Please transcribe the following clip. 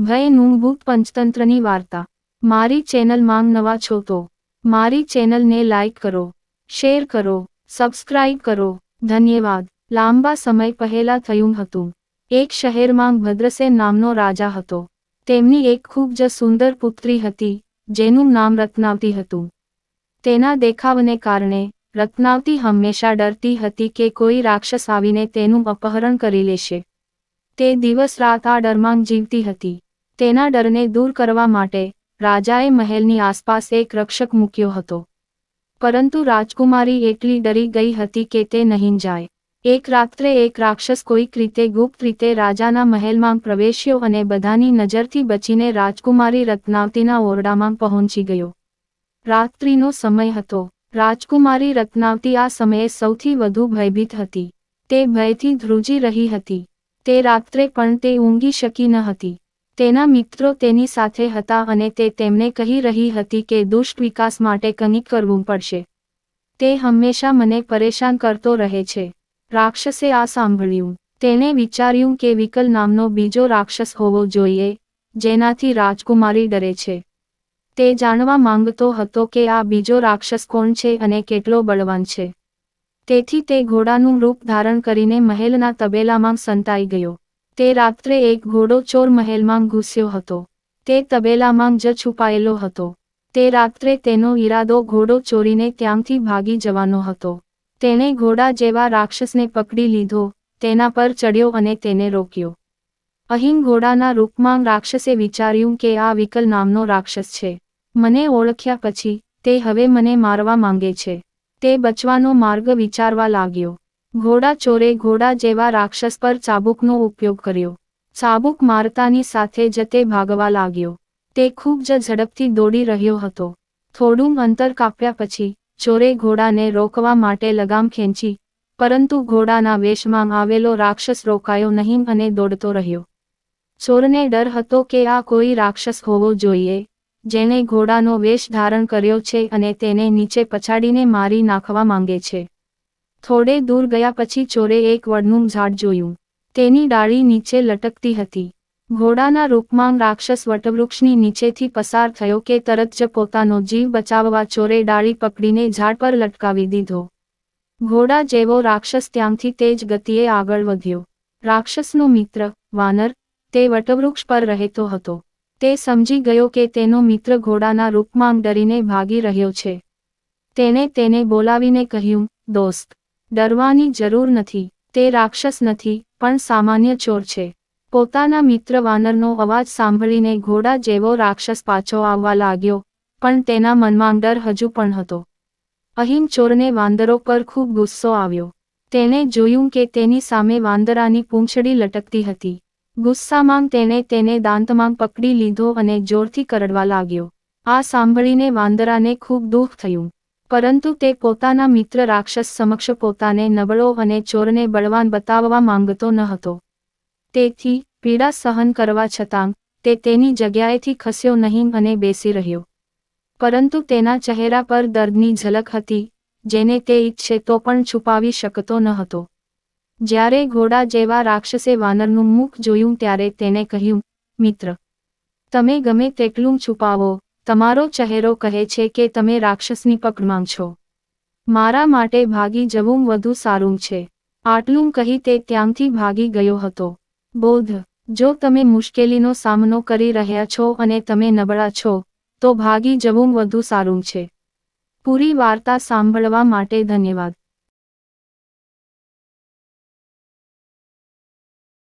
ભયનું ભૂત પંચતંત્રની વાર્તા। મારી ચેનલમાં નવા છો તો મારી ચેનલને લાઈક કરો, શેર કરો, સબસ્ક્રાઇબ કરો, ધન્યવાદ। લાંબા સમય પહેલા થયું હતું। એક શહેરમાં ભદ્રસેન નામનો રાજા હતો। તેમની એક ખૂબ જ સુંદર પુત્રી હતી, જેનું નામ રત્નાવતી હતું। તેના દેખાવને કારણે રત્નાવતી હંમેશા ડરતી હતી કે કોઈ રાક્ષસ આવીને તેનું અપહરણ કરી લેશે। તે દિવસ રાત આ ડરમાં જીવતી હતી। તેના ડરને દૂર કરવા માટે રાજાએ મહેલની આસપાસ એક રક્ષક મૂક્યો હતો, પરંતુ રાજકુમારી એટલી ડરી ગઈ હતી કે તે નહીં જાય। એક રાત્રે એક રાક્ષસ કોઈક રીતે ગુપ્ત રીતે રાજાના મહેલમાં પ્રવેશ્યો અને બધાની નજરથી બચીને રાજકુમારી રત્નાવતીના ઓરડામાં પહોંચી ગયો। રાત્રિનો સમય હતો। રાજકુમારી રત્નાવતી આ સમયે સૌથી વધુ ભયભીત હતી। તે ભયથી ધ્રુજી રહી હતી। તે રાત્રે પણ તે ઊંઘી શકી ન હતી। તેના મિત્રો તેની સાથે હતા અને તે તેમને કહી રહી હતી કે દુષ્ટ વિકાસ માટે કંઈક કરવું પડશે। તે હંમેશા મને પરેશાન કરતો રહે છે। રાક્ષસે આ સાંભળ્યું। તેણે વિચાર્યું કે વિકલ નામનો બીજો રાક્ષસ હોવો જોઈએ, જેનાથી રાજકુમારી ડરે છે। તે જાણવા માંગતો હતો કે આ બીજો રાક્ષસ કોણ છે અને કેટલો બળવાન છે। તેથી તે ઘોડાનું રૂપ ધારણ કરીને મહેલના તબેલામાં સંતાઈ ગયો। તે રાત્રે એક ઘોડો ચોર મહેલમાં ઘૂસ્યો હતો। તે તબેલામાં જ છુપાયેલો હતો। તે રાત્રે તેનો ઈરાદો ઘોડો ચોરીને ત્યાંથી ભાગી જવાનો હતો। તેણે ઘોડા જેવા રાક્ષસને પકડી લીધો, તેના પર ચડ્યો અને તેને રોક્યો। અહીં ઘોડાના રૂપમાં રાક્ષસે વિચાર્યું કે આ વિકલ નામનો રાક્ષસ છે। મને ઓળખ્યા પછી તે હવે મને મારવા માંગે છે। તે બચવાનો માર્ગ વિચારવા લાગ્યો। ઘોડા ચોરે ઘોડા જેવા રાક્ષસ પર ચાબુકનો ઉપયોગ કર્યો। ચાબુક મારતાની સાથે જ તે ભાગવા લાગ્યો। તે ખૂબ જ ઝડપથી દોડી રહ્યો હતો। થોડું અંતર કાપ્યા પછી ચોરે ઘોડાને રોકવા માટે લગામ ખેંચી, પરંતુ ઘોડાના વેશમાં આવેલો રાક્ષસ રોકાયો નહીં અને દોડતો રહ્યો। ચોરને ડર હતો કે આ કોઈ રાક્ષસ હોવો જોઈએ, જેણે ઘોડાનો વેશ ધારણ કર્યો છે અને તેને નીચે પછાડીને મારી નાખવા માંગે છે। થોડે દૂર ગયા પછી ચોરે એક વડનું ઝાડ જોયું। તેની ડાળી નીચે લટકતી હતી। ઘોડાના રૂપમાં રાક્ષસ વટવૃક્ષની નીચેથી પસાર થયો કે તરત જ પોતાનો જીવ બચાવવા ચોરે ડાળી પકડીને ઝાડ પર લટકાવી દીધો। ઘોડા જેવો રાક્ષસ ત્યાંથી તેજ ગતિએ આગળ વધ્યો। રાક્ષસનો મિત્ર વાનર તે વટવૃક્ષ પર રહેતો હતો। તે સમજી ગયો કે તેનો મિત્ર ઘોડાના રૂપમાં ડરીને ભાગી રહ્યો છે। તેણે તેને બોલાવીને કહ્યું, દોસ્ત, ડરવાની જરૂર નથી। તે રાક્ષસ નથી, પણ સામાન્ય ચોર છે। પોતાના મિત્ર વાનરનો અવાજ સાંભળીને ઘોડા જેવો રાક્ષસ પાછો આવવા લાગ્યો, પણ તેના મનમાં ડર હજુ પણ હતો। અહીં ચોરને વાંદરો પર ખૂબ ગુસ્સો આવ્યો। તેણે જોયું કે તેની સામે વાંદરાની પૂંછડી લટકતી હતી। ગુસ્સામાં તેણે તેને દાંતમાં પકડી લીધો અને જોરથી કરડવા લાગ્યો। આ સાંભળીને વાંદરાને ખૂબ દુઃખ થયું, પરંતુ તે પોતાના મિત્ર રાક્ષસ સમક્ષ પોતાને નબળો અને ચોરને બળવાન બતાવવા માંગતો ન હતો। તેથી પીડા સહન કરવા છતાં તે તેની જગ્યાએથી ખસ્યો નહીં અને બેસી રહ્યો। પરંતુ તેના ચહેરા પર દર્દની ઝલક હતી, જેને તે ઈચ્છે તો પણ છુપાવી શકતો ન હતો। જ્યારે ઘોડા જેવા રાક્ષસે વાનરનું મુખ જોયું ત્યારે તેને કહ્યું, મિત્ર, તમે ગમે તેટલું છુપાવો, તમારો ચહેરો કહે છે કે તમે રાક્ષસની પકડમાં છો। મારા માટે ભાગી જવું વધુ સારું છે। આટલું કહી તે ત્યાંથી ભાગી ગયો હતો। બોધ, જો તમે મુશ્કેલીનો સામનો કરી રહ્યા છો અને તમે નબળા છો, તો ભાગી જવું વધુ સારું છે। પૂરી વાર્તા સાંભળવા માટે ધન્યવાદ।